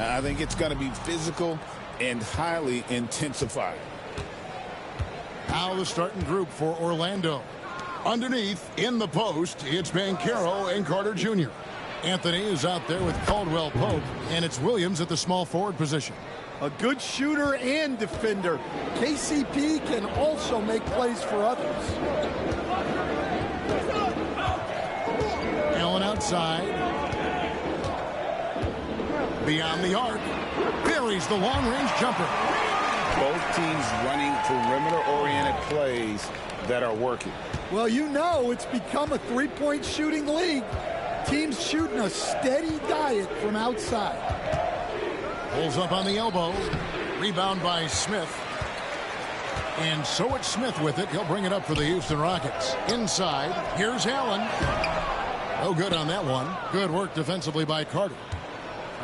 I think it's going to be physical and highly intensified. Now the starting group for Orlando. Underneath, in the post, it's Banchero and Carter Jr. Anthony is out there with Caldwell Pope, and it's Williams at the small forward position. A good shooter and defender. KCP can also make plays for others. Allen outside. Beyond the arc. Buries the long-range jumper. Both teams running perimeter-oriented plays that are working. Well, you know it's become a three-point shooting league. Teams shooting a steady diet from outside. Pulls up on the elbow. Rebound by Smith. And so it's Smith with it. He'll bring it up for the Houston Rockets. Inside, here's Allen. No good on that one. Good work defensively by Carter.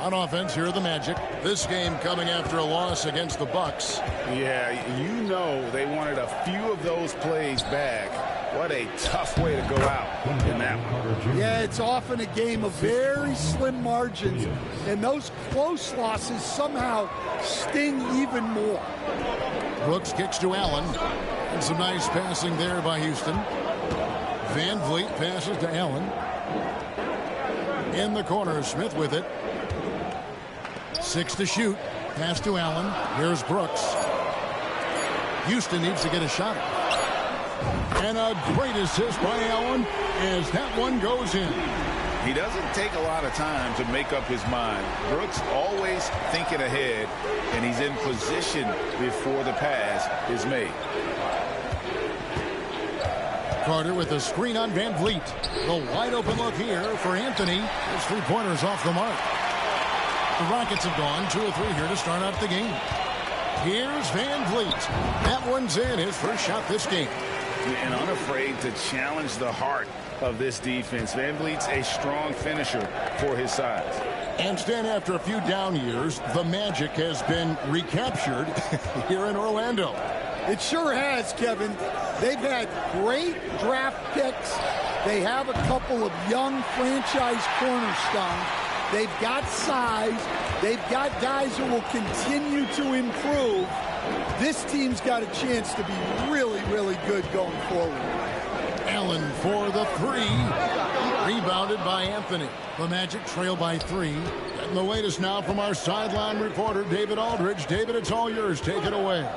On offense, here are the Magic. This game coming after a loss against the Bucks. Yeah, you know they wanted a few of those plays back. What a tough way to go out in that one. Yeah, it's often a game of very slim margins, and those close losses somehow sting even more. Brooks kicks to Allen. And some nice passing there by Houston. Van Vliet passes to Allen. In the corner, Smith with it. 6 to shoot. Pass to Allen. Here's Brooks. Houston needs to get a shot. And a great assist by Allen as that one goes in. He doesn't take a lot of time to make up his mind. Brooks always thinking ahead, and he's in position before the pass is made. Carter with a screen on Van Vliet. The wide open look here for Anthony. His three-pointers off the mark. The Rockets have gone 2 or 3 here to start out the game. Here's Van Vliet. That one's in, his first shot this game. And unafraid to challenge the heart of this defense. Van Vliet's a strong finisher for his size. And Stan, after a few down years, the Magic has been recaptured here in Orlando. It sure has, Kevin. They've had great draft picks. They have a couple of young franchise cornerstones. They've got size. They've got guys who will continue to improve. This team's got a chance to be really, really good going forward. Allen for the 3. Rebounded by Anthony. The Magic trail by 3. And the latest now from our sideline reporter, David Aldridge. David, it's all yours. Take it away.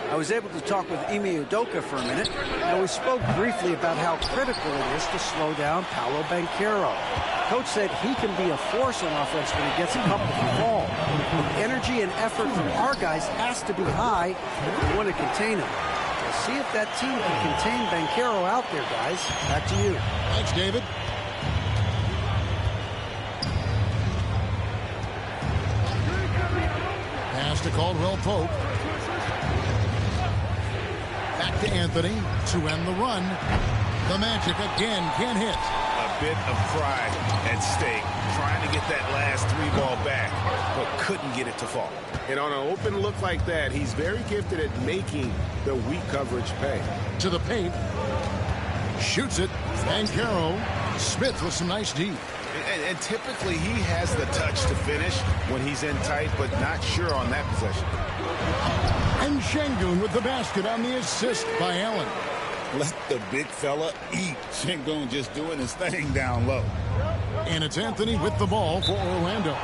I was able to talk with Ime Udoka for a minute, and we spoke briefly about how critical it is to slow down Paolo Banchero. Coach said he can be a force on offense when he gets a couple of the ball. The energy and effort from our guys has to be high if we want to contain him. We'll see if that team can contain Banchero out there, guys. Back to you. Thanks, David. Pass to Caldwell Pope. Back to Anthony to end the run. The Magic again can't hit. A bit of pride at stake, trying to get that last 3 ball back, but couldn't get it to fall. And on an open look like that, he's very gifted at making the weak coverage pay. To the paint. Shoots it. Banchero. Smith with some nice D. And typically he has the touch to finish when he's in tight, but not sure on that possession. And Şengün with the basket on the assist by Allen. Let the big fella eat. Şengün just doing his thing down low. And it's Anthony with the ball for Orlando.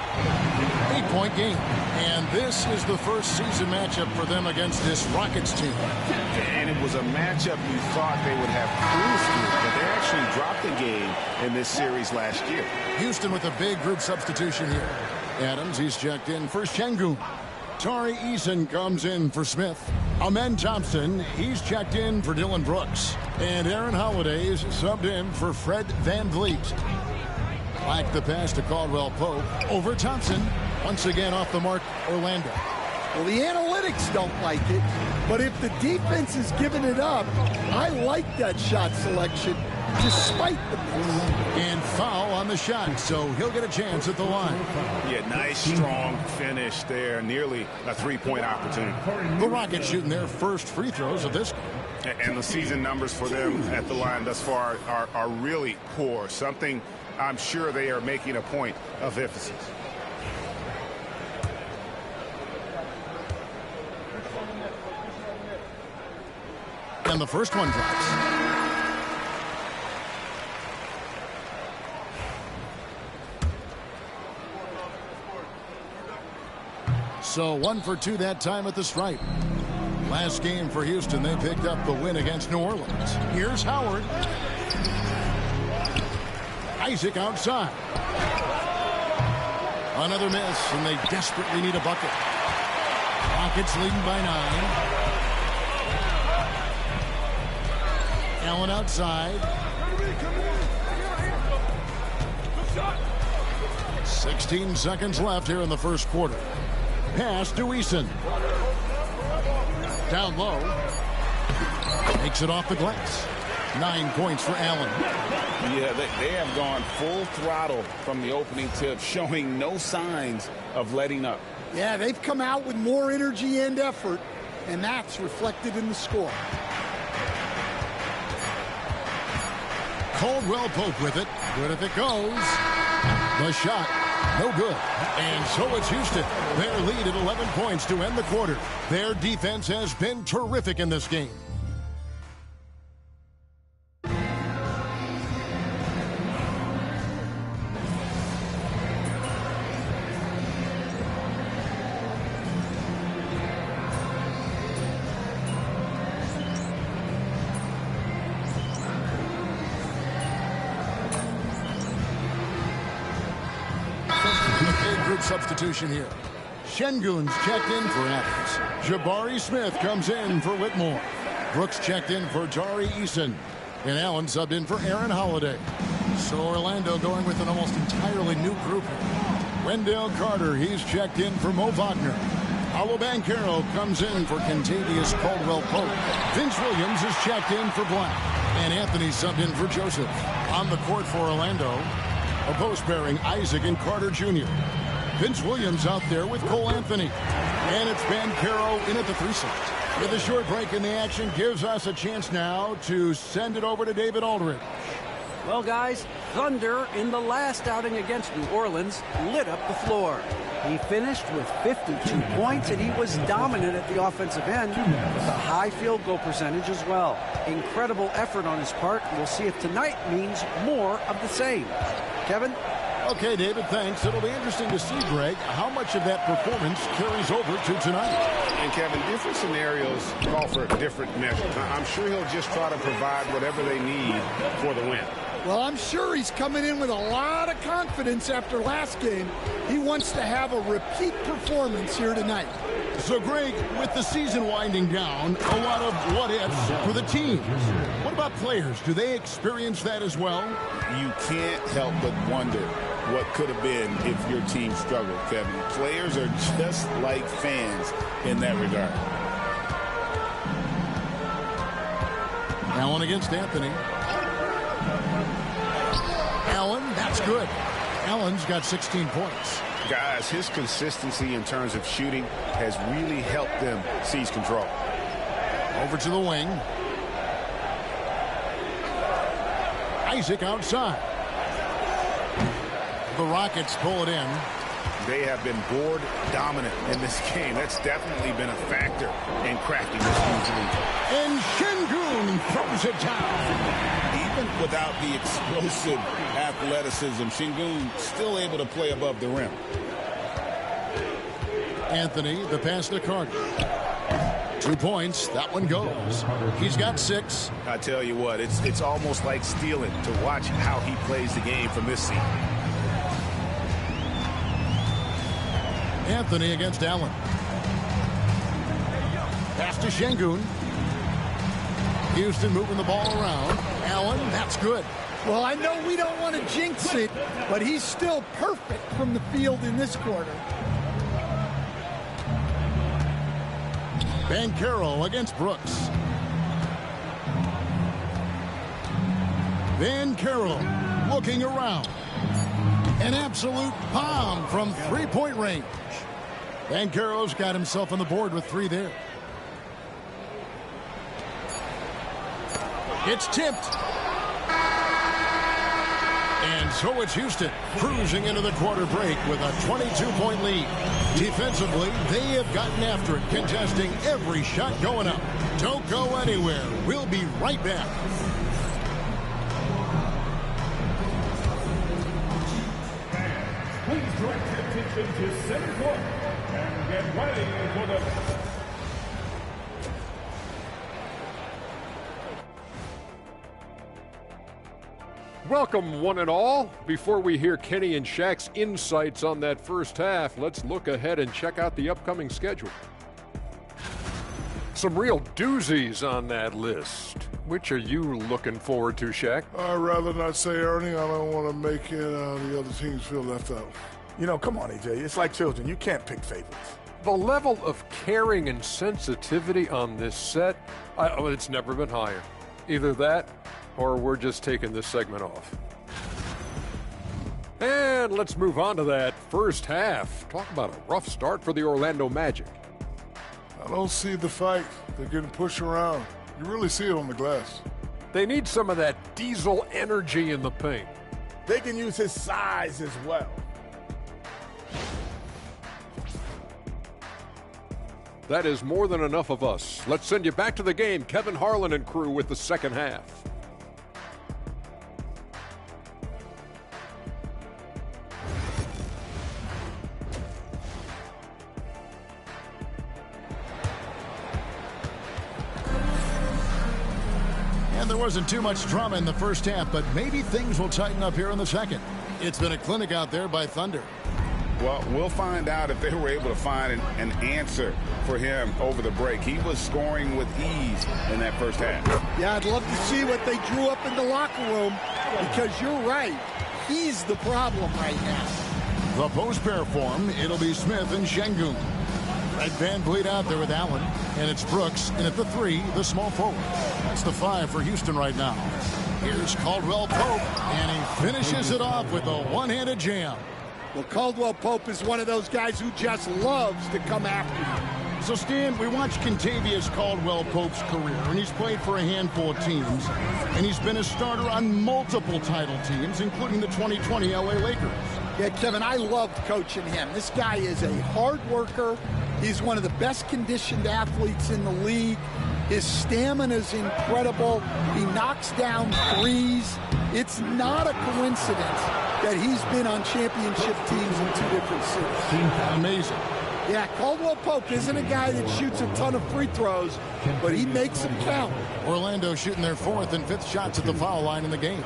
8-point game. And this is the first season matchup for them against this Rockets team. And it was a matchup you thought they would have cruised through, but they actually dropped the game in this series last year. Houston with a big group substitution here. Adams, he's checked in for Şengün. Tari Eason comes in for Smith. Amen Thompson, he's checked in for Dylan Brooks. And Aaron Holiday's subbed in for Fred Van Vliet. Like the pass to Caldwell Pope. Over Thompson. Once again off the mark, Orlando. Well, the analytics don't like it, but if the defense is giving it up, I like that shot selection despite the miss. And foul on the shot, so he'll get a chance at the line. Yeah, nice, strong finish there. Nearly a 3-point opportunity. The Rockets shooting their first free throws of this game. And the season numbers for them at the line thus far are really poor. Something I'm sure they are making a point of emphasis. the first one drops. So 1 for 2 that time at the stripe. Last game for Houston, they picked up the win against New Orleans. Here's Howard. Isaac outside. Another miss, and they desperately need a bucket. Rockets leading by 9. Allen outside. 16 seconds left here in the first quarter. Pass to Eason. Down low. Makes it off the glass. 9 points for Allen. Yeah, they have gone full throttle from the opening tip, showing no signs of letting up. Yeah, they've come out with more energy and effort, and that's reflected in the score. Caldwell Pope with it. Good if it goes. The shot. No good. And so it's Houston. Their lead at 11 points to end the quarter. Their defense has been terrific in this game. Substitution here. Şengün's checked in for Adams. Jabari Smith comes in for Whitmore. Brooks checked in for Tari Eason. And Allen subbed in for Aaron Holiday. So Orlando going with an almost entirely new group. Wendell Carter, he's checked in for Mo Wagner. Paolo Banchero comes in for Kentavious Caldwell-Pope. Vince Williams is checked in for Black. And Anthony subbed in for Joseph. On the court for Orlando, a post pairing Isaac and Carter Jr. Vince Williams out there with Cole Anthony. And it's Banchero in at the 3 slot. With a short break in the action gives us a chance now to send it over to David Aldridge. Well, guys, Thunder in the last outing against New Orleans lit up the floor. He finished with 52 points, and he was dominant at the offensive end with a high field goal percentage as well. Incredible effort on his part. We'll see if tonight means more of the same. Kevin? Okay, David, thanks. It'll be interesting to see, Greg, how much of that performance carries over to tonight. And, Kevin, different scenarios call for different measures. I'm sure he'll just try to provide whatever they need for the win. Well, I'm sure he's coming in with a lot of confidence after last game. He wants to have a repeat performance here tonight. So, Greg, with the season winding down, a lot of what-ifs for the team. What about players? Do they experience that as well? You can't help but wonder what could have been if your team struggled, Kevin. Players are just like fans in that regard. Allen against Anthony. Allen, that's good. Allen's got 16 points. Guys, his consistency in terms of shooting has really helped them seize control. Over to the wing. Isaac outside. The Rockets pull it in. They have been board dominant in this game. That's definitely been a factor in cracking this lead. And Şengün throws it down. Even without the explosive athleticism, Şengün still able to play above the rim. Anthony, the pass to Carter. 2 points. That one goes. He's got 6. I tell you what, it's almost like stealing to watch how he plays the game from this seat. Anthony against Allen. Pass to Şengün. Houston moving the ball around. Allen, that's good. Well, I know we don't want to jinx it, but he's still perfect from the field in this quarter. Banchero against Brooks. Banchero looking around. An absolute bomb from three-point range. Banchero's got himself on the board with 3 there. It's tipped. And so it's Houston cruising into the quarter break with a 22-point lead. Defensively, they have gotten after it, contesting every shot going up. Don't go anywhere. We'll be right back. Please direct attention to center court and get ready for the... Welcome, one and all. Before we hear Kenny and Shaq's insights on that first half, let's look ahead and check out the upcoming schedule. Some real doozies on that list. Which are you looking forward to, Shaq? I'd rather not say, Ernie. I don't want to make the other teams feel left out. You know, come on, AJ. It's like children. You can't pick favorites. The level of caring and sensitivity on this set, it's never been higher. Either that or we're just taking this segment off. And let's move on to that first half. Talk about a rough start for the Orlando Magic. I don't see the fight. They're getting pushed around. You really see it on the glass. They need some of that diesel energy in the paint. They can use his size as well. That is more than enough of us. Let's send you back to the game. Kevin Harlan and crew with the second half. And there wasn't too much drama in the first half, but maybe things will tighten up here in the second. It's been a clinic out there by Thunder. Well, we'll find out if they were able to find an answer for him over the break. He was scoring with ease in that first half. Yeah, I'd love to see what they drew up in the locker room, because you're right. He's the problem right now. The post pair form, it'll be Smith and Şengün. Red Van Vliet out there with Allen, and it's Brooks, and at the 3, the small forward. That's the 5 for Houston right now. Here's Caldwell Pope, and he finishes it off with a one-handed jam. Well, Caldwell Pope is one of those guys who just loves to come after you. So, Stan, we watched Kentavious Caldwell Pope's career, and he's played for a handful of teams, and he's been a starter on multiple title teams, including the 2020 LA Lakers. Yeah, Kevin, I loved coaching him. This guy is a hard worker. He's one of the best conditioned athletes in the league. His stamina is incredible. He knocks down threes. It's not a coincidence that he's been on championship teams in 2 different cities. Amazing. Yeah, Caldwell Pope isn't a guy that shoots a ton of free throws, but he makes them count. Orlando shooting their 4th and 5th shots at the foul line in the game.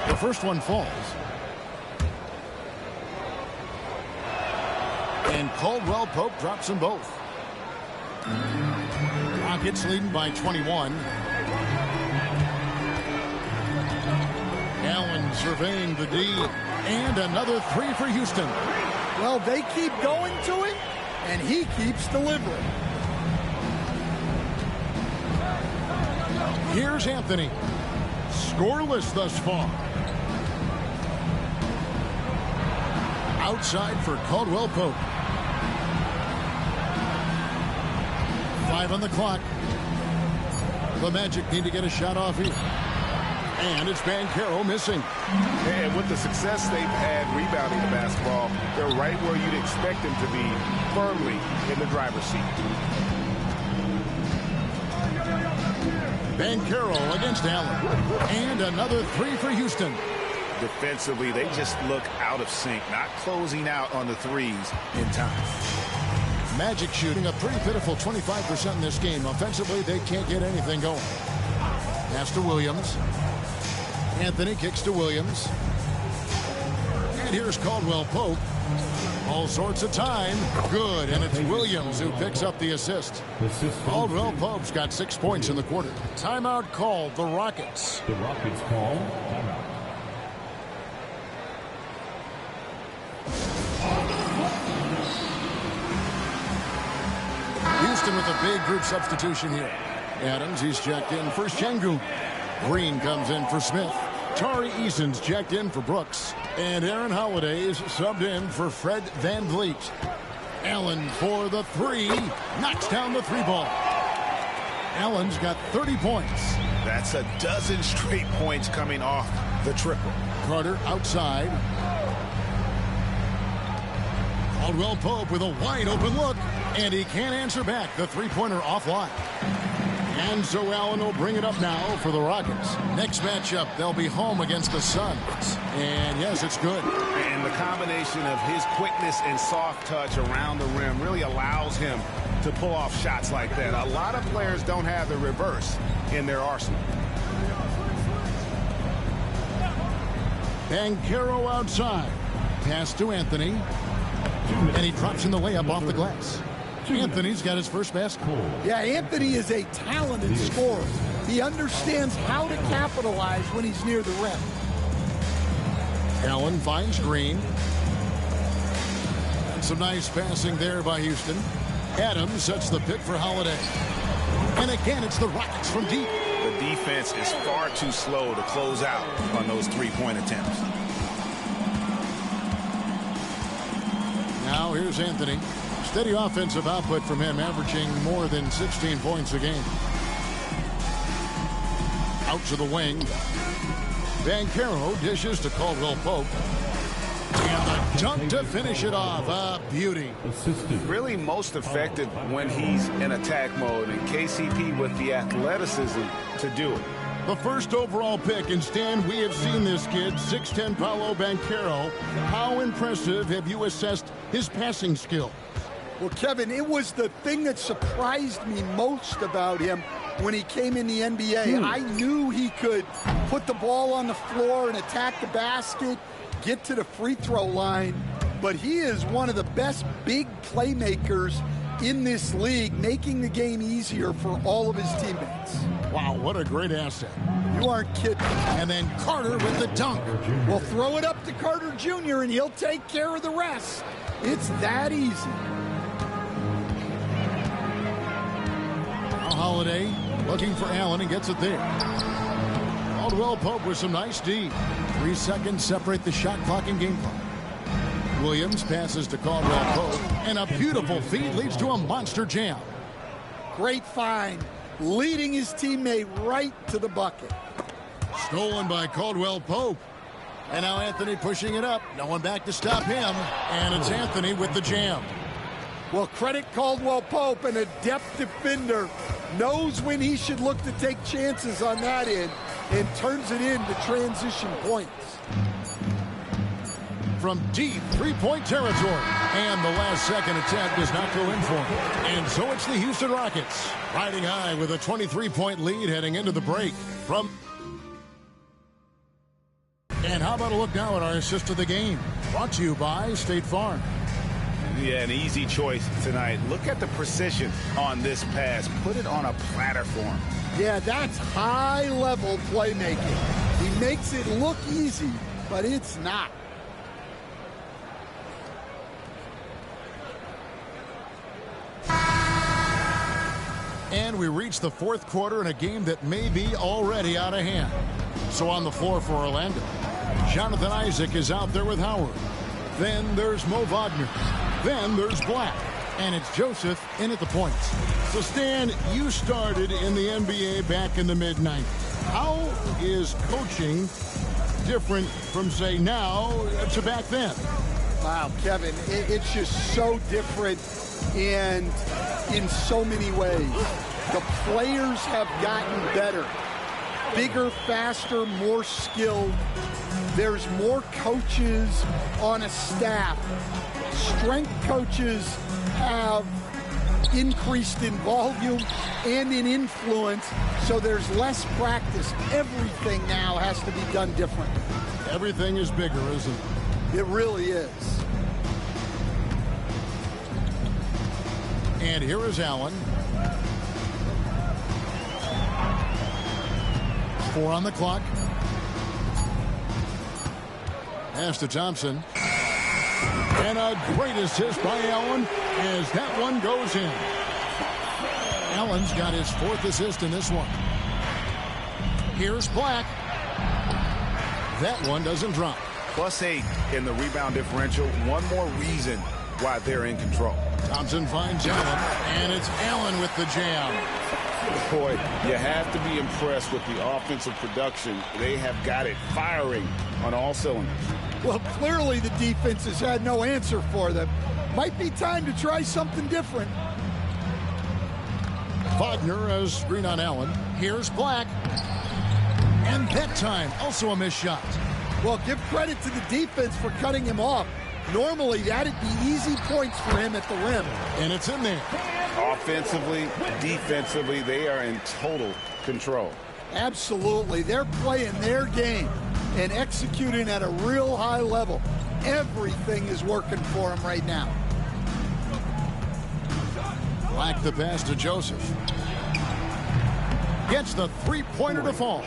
The first one falls. And Caldwell Pope drops them both. Rockets leading by 21. Allen surveying the D. And another 3 for Houston. Well, they keep going to him, and he keeps delivering. Here's Anthony. Scoreless thus far. Outside for Caldwell Pope. 5 on the clock. The Magic need to get a shot off here. And it's Banchero missing. And with the success they've had rebounding the basketball, they're right where you'd expect them to be, firmly in the driver's seat. Banchero against Allen. And another 3 for Houston. Defensively, they just look out of sync, not closing out on the threes in time. Magic shooting a pretty pitiful 25% in this game. Offensively, they can't get anything going. Pass to Williams. Anthony kicks to Williams. And here's Caldwell Pope. All sorts of time. Good. And it's Williams who picks up the assist. Caldwell Pope's got 6 points in the quarter. Timeout called. The Rockets. The Rockets call timeout. Houston with a big group substitution here. Adams, he's checked in for Şengün. Green comes in for Smith. Tari Eason's checked in for Brooks. And Aaron Holiday is subbed in for Fred Van Vliet. Allen for the 3. Knocks down the 3 ball. Allen's got 30 points. That's a dozen straight points coming off the triple. Carter outside. Caldwell Pope with a wide open look, and he can't answer back. The three-pointer offline. And so Allen will bring it up now for the Rockets. Next matchup, they'll be home against the Suns. And yes, it's good. And the combination of his quickness and soft touch around the rim really allows him to pull off shots like that. A lot of players don't have the reverse in their arsenal. Banchero outside. Pass to Anthony. And he drops in the layup off the glass. Anthony's got his first basket. Yeah, Anthony is a talented scorer. He understands how to capitalize when he's near the rim. Allen finds Green. And some nice passing there by Houston. Adams sets the pick for Holiday. And again, it's the Rockets from deep. The defense is far too slow to close out on those three-point attempts. Now here's Anthony. Steady offensive output from him, averaging more than 16 points a game. Out to the wing. Banchero dishes to Caldwell Pope. And the dunk to finish it off. A beauty. Really most effective when he's in attack mode, and KCP with the athleticism to do it. The first overall pick, and Stan, we have seen this kid, 6'10" Paolo Banchero. How impressive have you assessed his passing skill? Well, Kevin, it was the thing that surprised me most about him when he came in the NBA. I knew he could put the ball on the floor and attack the basket, get to the free throw line, but he is one of the best big playmakers in this league, making the game easier for all of his teammates. Wow, what a great asset. You aren't kidding. And then Carter with the dunk. Well, throw it up to Carter Jr. and he'll take care of the rest. It's that easy. Holiday looking for Allen and gets it there. Caldwell Pope with some nice D. 3 seconds separate the shot clock and game clock. Williams passes to Caldwell Pope, and a beautiful feed leads to a monster jam. Great find, leading his teammate right to the bucket. Stolen by Caldwell Pope. And now Anthony pushing it up. No one back to stop him. And it's Anthony with the jam. Well, credit Caldwell Pope, an adept defender, knows when he should look to take chances on that end and turns it into transition points. From deep three-point territory. And the last second attempt does not go in for him. And so it's the Houston Rockets riding high with a 23-point lead heading into the break. And how about a look now at our assist of the game? Brought to you by State Farm. Yeah, an easy choice tonight. Look at the precision on this pass. Put it on a platter for him. Yeah, that's high-level playmaking. He makes it look easy, but it's not. And we reach the fourth quarter in a game that may be already out of hand. So on the floor for Orlando, Jonathan Isaac is out there with Howard. Then there's Mo Wagner. Then there's Black. And it's Joseph in at the points. So Stan, you started in the NBA back in the mid-90s. How is coaching different from, say, now to back then? Wow, Kevin, it's just so different and in so many ways. The players have gotten better. Bigger, faster, more skilled. There's more coaches on a staff. Strength coaches have increased in volume and in influence, so there's less practice. Everything now has to be done differently. Everything is bigger, isn't it? It really is. And here is Allen. 4 on the clock. Pass to Thompson. And a great assist by Allen as that one goes in. Allen's got his 4th assist in this one. Here's Black. That one doesn't drop. +8 in the rebound differential. One more reason why they're in control. Thompson finds Allen, and it's Allen with the jam. Boy, you have to be impressed with the offensive production. They have got it firing on all cylinders. Well, clearly the defense has had no answer for them. Might be time to try something different. Wagner has screen on Allen. Here's Black. And that time, also a missed shot. Well, give credit to the defense for cutting him off. Normally, that'd be easy points for him at the rim. And it's in there. Offensively, defensively, they are in total control. Absolutely. They're playing their game and executing at a real high level. Everything is working for them right now. Black the pass to Joseph. Gets the three-pointer to fall.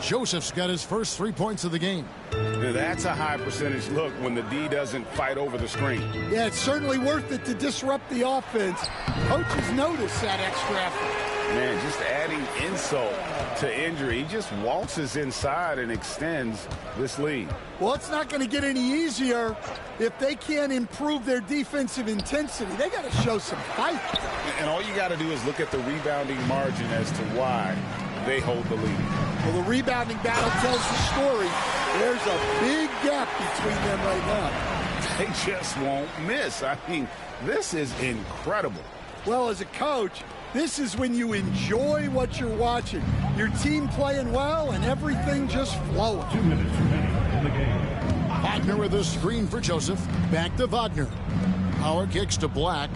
Joseph's got his first 3 points of the game. That's a high percentage look when the D doesn't fight over the screen. Yeah, it's certainly worth it to disrupt the offense. Coaches notice that extra effort. Man, just adding insult to injury. He just waltzes inside and extends this lead. Well, it's not going to get any easier if they can't improve their defensive intensity. They got to show some fight. And all you got to do is look at the rebounding margin as to why they hold the lead. Well, the rebounding battle tells the story. There's a big gap between them right now. They just won't miss. I mean, this is incredible. Well, as a coach, this is when you enjoy what you're watching. Your team playing well and everything just flowing. 2 minutes remaining in the game. Wagner with a screen for Joseph. Back to Wagner. Power kicks to Black.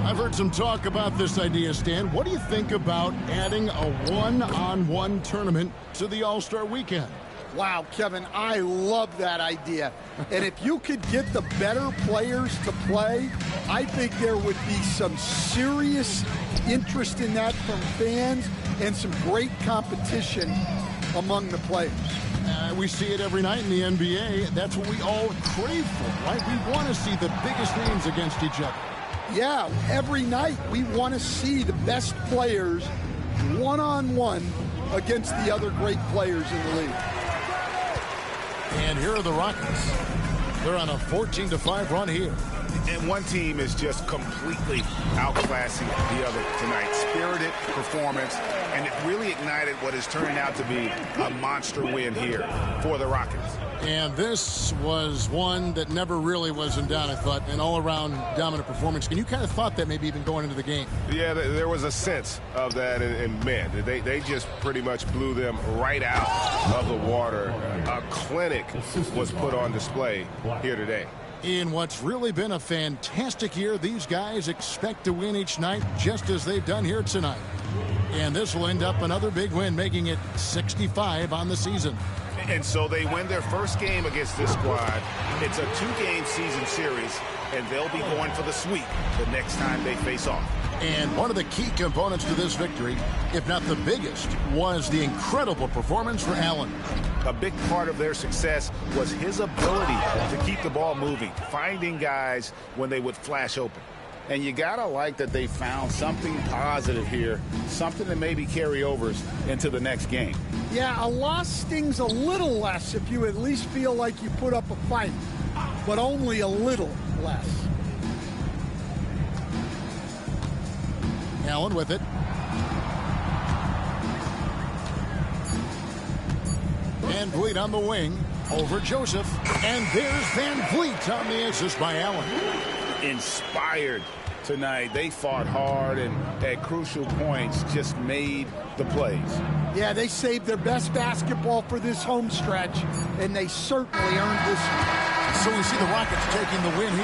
I've heard some talk about this idea, Stan. What do you think about adding a one-on-one tournament to the All-Star Weekend? Wow, Kevin, I love that idea. And if you could get the better players to play, I think there would be some serious interest in that from fans and some great competition among the players. We see it every night in the NBA. That's what we all crave for, right? We want to see the biggest names against each other. Yeah, every night we want to see the best players one-on-one against the other great players in the league. And here are the Rockets. They're on a 14-5 run here. And one team is just completely outclassing the other tonight. Spirited performance, and it really ignited what is turning out to be a monster win here for the Rockets. And this was one that never really was in doubt, I thought, an all-around dominant performance. And you kind of thought that maybe even going into the game. Yeah, there was a sense of that, and man, they just pretty much blew them right out of the water. A clinic was put on display here today. In what's really been a fantastic year, these guys expect to win each night just as they've done here tonight. And this will end up another big win, making it 65 on the season. And so they win their first game against this squad. It's a 2-game season series, and they'll be going for the sweep the next time they face off. And one of the key components to this victory, if not the biggest, was the incredible performance for Allen. A big part of their success was his ability to keep the ball moving, finding guys when they would flash open. And you gotta like that they found something positive here, something that maybe carry overs into the next game. Yeah, a loss stings a little less if you at least feel like you put up a fight, but only a little less. Allen with it. Van Vliet on the wing over Joseph. And there's Van Vliet on the assist by Allen. Inspired tonight. They fought hard and at crucial points just made the plays. Yeah, they saved their best basketball for this home stretch, and they certainly earned this one. So we see the Rockets taking the win here.